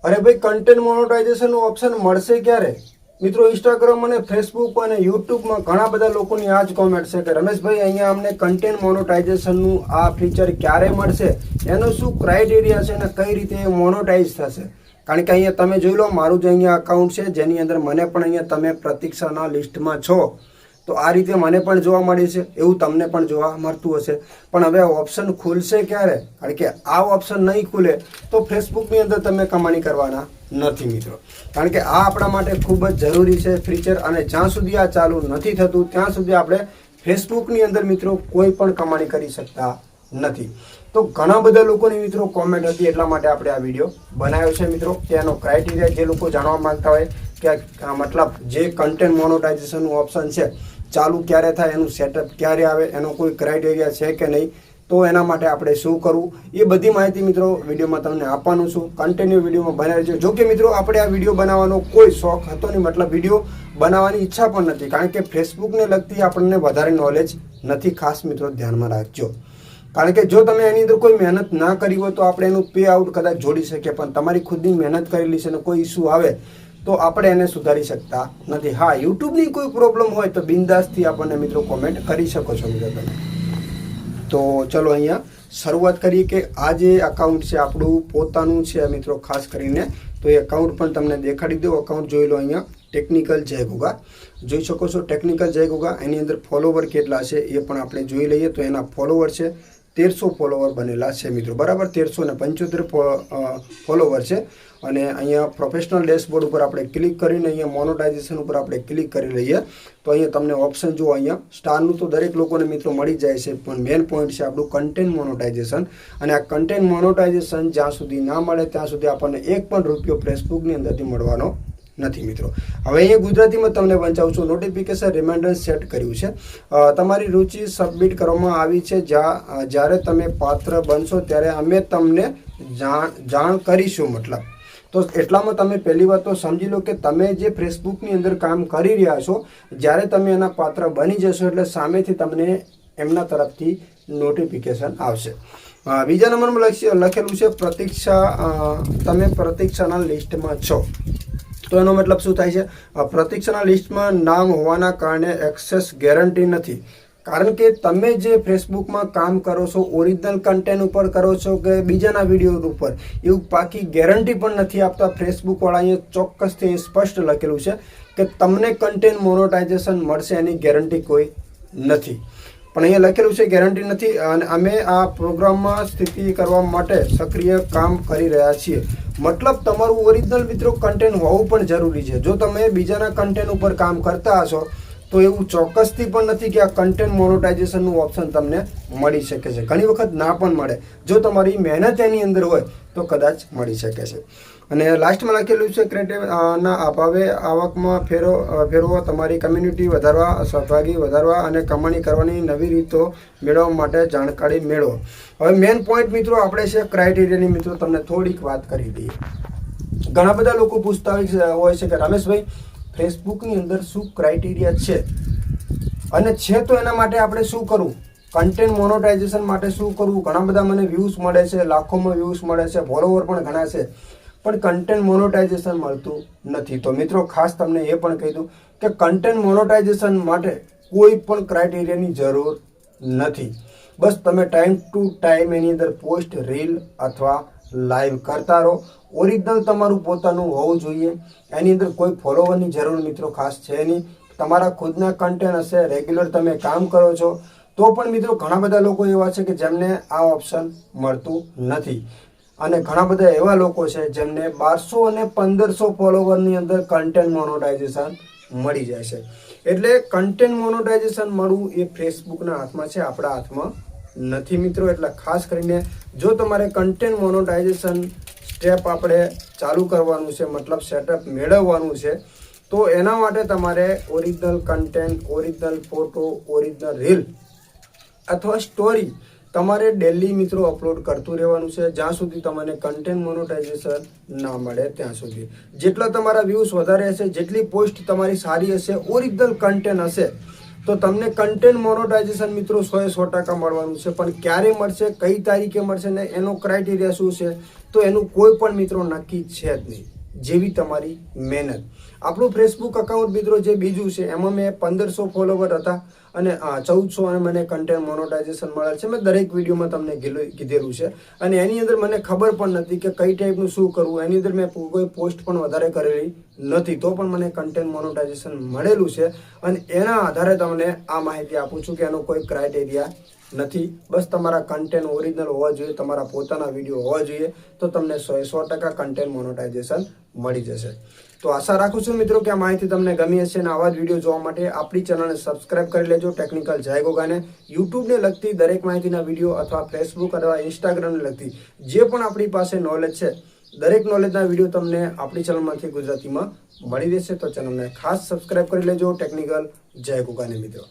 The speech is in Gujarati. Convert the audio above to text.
અરે ભાઈ, કન્ટેન્ટ મોનેટાઇઝેશન નું ઓપ્શન મળશે ક્યારે? મિત્રો, ઇન્સ્ટાગ્રામ અને ફેસબુક અને યુટ્યુબમાં ઘણા બધા લોકોની આ જ કોમેન્ટ છે કે રમેશભાઈ, અહીંયા અમને કન્ટેન્ટ મોનેટાઇઝેશનનું આ ફીચર ક્યારે મળશે, એનો શું ક્રાઇટેરિયા છે અને કઈ રીતે એ મોનેટાઇઝ થશે? કારણ કે અહીંયા તમે જોઈ લો, મારું જ અહીંયા અકાઉન્ટ છે જેની અંદર મને પણ અહીંયા તમે પ્રતીક્ષાના લિસ્ટમાં છો, તો આ રીતે મને પણ જોવા મળે છે, એવું તમને પણ જોવા મળતું હશે. પણ હવે ઓપ્શન ખુલશે ક્યારે? કારણ કે આ ઓપ્શન નહીં ખુલે તો ફેસબુકની અંદર તમે કમાણી કરવાના નથી મિત્રો. કારણ કે આ આપણા માટે ખૂબ જ જરૂરી છે ફીચર, અને જ્યાં સુધી આ ચાલુ નથી થતું ત્યાં સુધી આપણે ફેસબુકની અંદર મિત્રો કોઈ પણ કમાણી કરી શકતા નથી. તો ઘણા બધા લોકોની મિત્રો કોમેન્ટ હતી, એટલા માટે આપણે આ વિડીયો બનાવ્યો છે મિત્રો. કે એનો ક્રાઇટેરિયા જે લોકો જાણવા માંગતા હોય કે મતલબ જે કન્ટેન્ટ મોનેટાઇઝેશનનું ઓપ્શન છે ચાલુ ક્યારે થાય, એનું સેટઅપ ક્યારે આવે, એનો કોઈ ક્રાઇટેરિયા છે કે નહીં, તો એના માટે આપણે શું કરવું, એ બધી માહિતી મિત્રો વિડીયોમાં તમને આપવાનું છું. કન્ટિન્યુ વિડીયોમાં બનાવી રહેજો. જો કે મિત્રો, આપણે આ વિડીયો બનાવવાનો કોઈ શોખ હતો નહીં, મતલબ વિડીયો બનાવવાની ઈચ્છા પણ નથી, કારણ કે ફેસબુકને લગતી આપણને વધારે નોલેજ નથી. ખાસ મિત્રો ધ્યાનમાં રાખજો, કારણ કે જો તમે એની અંદર કોઈ મહેનત ના કરી હોય તો આપણે એનું પે આઉટ કદાચ જોડી શકીએ, પણ તમારી ખુદની મહેનત કરેલી છે અને કોઈ ઇસ્યુ આવે તો આપણે એને સુધારી શકતા નથી. હા, યુટ્યુબની કોઈ પ્રોબ્લેમ હોય તો બિંદાસથી આપણને મિત્રો કોમેન્ટ કરી શકો છો મિત્રો તમે. તો ચલો અહીંયા શરૂઆત કરીએ કે આ જે અકાઉન્ટ છે આપણું પોતાનું છે મિત્રો. ખાસ કરીને તો એ અકાઉન્ટ પણ તમને દેખાડી દો. અકાઉન્ટ જોઈ લો, અહીંયા ટેકનિકલ જય ગોગા જોઈ શકો છો. ટેકનિકલ જય ગોગા, એની અંદર ફોલોવર કેટલા છે એ પણ આપણે જોઈ લઈએ. તો એના ફોલોવર છે 1300 ફોલોવર બનેલા છે મિત્રો, બરાબર. 1375 ફોલોવર છે. અને અહીંયા પ્રોફેશનલ ડેશબોર્ડ ઉપર આપણે ક્લિક કરીને અહીંયા મોનેટાઇઝેશન ઉપર આપણે ક્લિક કરી લઈએ તો અહીંયા તમને ઓપ્શન જો અહીંયા સ્ટારનું તો દરેક લોકોને મિત્રો મળી જાય છે, પણ મેઇન પોઈન્ટ છે આપણું કન્ટેન્ટ મોનેટાઇઝેશન. અને આ કન્ટેન્ટ મોનેટાઇઝેશન જ્યાં સુધી ના મળે ત્યાં સુધી આપણને એક પણ રૂપિયો ફેસબુકની અંદરથી મળવાનો નથી મિત્રો. હવે અહીંયા ગુજરાતીમાં તમને વંચાવું છું. નોટિફિકેશન રિમાઇન્ડર સેટ કર્યું છે. તમારી રુચિ સબમિટ કરવામાં આવી છે. જ્યારે તમે પાત્ર બનશો ત્યારે અમે તમને જાણ કરીશું. મતલબ તો એટલામાં તમે પહેલી વાત તો સમજી લો કે તમે જે ફેસબુકની અંદર કામ કરી રહ્યા છો, જ્યારે તમે એના પાત્ર બની જશો એટલે સામેથી તમને એમના તરફથી નોટિફિકેશન આવશે. બીજા નંબરમાં લખેલું છે પ્રતીક્ષા, તમે પ્રતીક્ષાના લિસ્ટમાં છો. તો એનો મતલબ શું થાય છે? પ્રતીક્ષાના લિસ્ટમાં નામ હોવાના કારણે એક્સેસ ગેરંટી નથી. કારણ કે તમે જે ફેસબુકમાં કામ કરો છો, ઓરિજિનલ કન્ટેન્ટ ઉપર કરો છો કે બીજાના વિડીયો ઉપર, એવું પાકી ગેરંટી પણ નથી આપતા ફેસબુકવાળા. અહીંયા ચોક્કસથી સ્પષ્ટ લખેલું છે કે તમને કન્ટેન્ટ મોનેટાઇઝેશન મળશે એની ગેરંટી કોઈ નથી. પણ અહીંયા લખેલું છે ગેરંટી નથી. અને અમે આ પ્રોગ્રામમાં સ્થિતિ કરવા માટે સક્રિય કામ કરી રહ્યા છીએ. મતલબ તમારું ઓરિજિનલ મિત્રો કન્ટેન્ટ હોવું પણ જરૂરી છે. જો તમે બીજાના કન્ટેન્ટ ઉપર કામ કરતા હશો તો એવું ચોક્કસથી પણ નથી કે આ કન્ટેન્ટ મોનેટાઇઝેશનનું ઓપ્શન તમને મળી શકે છે. ઘણી વખત ના પણ મળે. જો તમારી મહેનત એની અંદર હોય તો કદાચ મળી શકે છે. અને લાસ્ટમાં લખેલું છે ક્રિએટિવના અભાવે આવકમાં ફેરવો, તમારી કમ્યુનિટી વધારવા, સહભાગી વધારવા અને કમાણી કરવાની નવી રીતો મેળવવા માટે જાણકારી મેળવો. હવે મેઇન પોઈન્ટ મિત્રો આપણે છે ક્રાઇટેરિયાની મિત્રો તમને થોડીક વાત કરી દઈએ. ઘણા બધા લોકો પૂછતા હોય છે કે રમેશભાઈ, ફેસબુકની અંદર શું ક્રાઇટેરિયા છે, અને છે તો એના માટે આપણે શું કરવું, કન્ટેન્ટ મોનેટાઇઝેશન માટે શું કરવું? ઘણા બધા મને વ્યૂઝ મળે છે, લાખોમાં વ્યૂઝ મળે છે, ફોલોવર પણ ઘણા છે, પણ કન્ટેન્ટ મોનેટાઇઝેશન મળતું નથી. તો મિત્રો ખાસ તમને એ પણ કહી દઉં કે કન્ટેન્ટ મોનેટાઇઝેશન માટે કોઈ પણ ક્રાઇટેરિયાની જરૂર નથી. બસ તમે ટાઈમ ટુ ટાઈમ એની અંદર પોસ્ટ, રીલ અથવા લાઈવ કરતા રહો. ઓરિજિનલ તમારું પોતાનું હોવું જોઈએ. એની અંદર કોઈ ફોલોવરની જરૂર મિત્રો ખાસ છે નહીં. તમારા ખુદના કન્ટેન્ટ હશે, રેગ્યુલર તમે કામ કરો છો, તો પણ મિત્રો ઘણા બધા લોકો એવા છે કે જેમને આ ઓપ્શન મળતું નથી. અને ઘણા બધા એવા લોકો છે જેમને 1200 અને 1500 ફોલોવરની અંદર કન્ટેન્ટ મોનેટાઇઝેશન મળી જાય છે. એટલે કન્ટેન્ટ મોનેટાઇઝેશન મળવું એ ફેસબુકના હાથમાં છે, આપણા હાથમાં નથી મિત્રો. એટલે ખાસ કરીને જો તમારે કન્ટેન્ટ મોનેટાઇઝેશન સ્ટેપ આપણે ચાલુ કરવાનું છે, મતલબ સેટઅપ મેળવવાનું છે, તો એના માટે તમારે original content, original photo, original reel અથવા સ્ટોરી તમારે ડેલી મિત્રો અપલોડ કરતું રહેવાનું છે, જ્યાં સુધી તમને કન્ટેન્ટ મોનેટાઇઝેશન ના મળે ત્યાં સુધી. જેટલા તમારા વ્યૂઝ વધારે હશે, જેટલી પોસ્ટ તમારી સારી હશે, ઓરિજિનલ કન્ટેન્ટ હશે, તો તમને કન્ટેન્ટ મોનોટાઇઝેશન મિત્રો 100% મળવાનું છે. પણ ક્યારે મળશે, કઈ તારીખે મળશે ને એનો ક્રાઇટેરિયા શું છે, તો એનું કોઈ પણ મિત્રો નક્કી છે જ નહીં. જેવી તમારી મહેનત. આપણું ફેસબુક અકાઉન્ટ મિત્રો જે બીજું છે એમાં મેં 1500 ફોલોવર હતા અને 1400 અને મને કન્ટેન્ટ મોનોટાઇઝેશન મળે છે. મેં દરેક વિડીયોમાં તમને કીધેલું છે અને એની અંદર મને ખબર પણ નથી કે કઈ ટાઈપનું શું કરવું. એની અંદર મેં કોઈ પોસ્ટ પણ વધારે કરેલી નથી, તો પણ મને કન્ટેન્ટ મોનોટાઇઝેશન મળેલું છે અને એના આધારે તમને આ માહિતી આપું છું કે એનો કોઈ ક્રાઇટેરિયા નથી. બસ તમારા કન્ટેન્ટ ઓરિજિનલ હોવા જોઈએ, તમારા પોતાના વિડીયો હોવા જોઈએ, તો તમને 100% કન્ટેન્ટ મોનોટાઇઝેશન મળી જશે. તો આશા રાખું છું મિત્રો કે આ માહિતી તમને ગમી હશે અને આવા જ વિડીયો જોવા માટે આપણી ચેનલને સબસ્ક્રાઇબ કરી લેજો. ટેકનિકલ જય ગોગાને યુટ્યુબને લગતી દરેક માહિતીના વિડીયો અથવા ફેસબુક અથવા ઇન્સ્ટાગ્રામને લગતી જે પણ આપણી પાસે નોલેજ છે, દરેક નોલેજના વિડીયો તમને આપણી ચેનલમાંથી ગુજરાતીમાં મળી રહેશે. તો ચેનલને ખાસ સબસ્ક્રાઇબ કરી લેજો. ટેકનિકલ જય ગોગાને મિત્રો.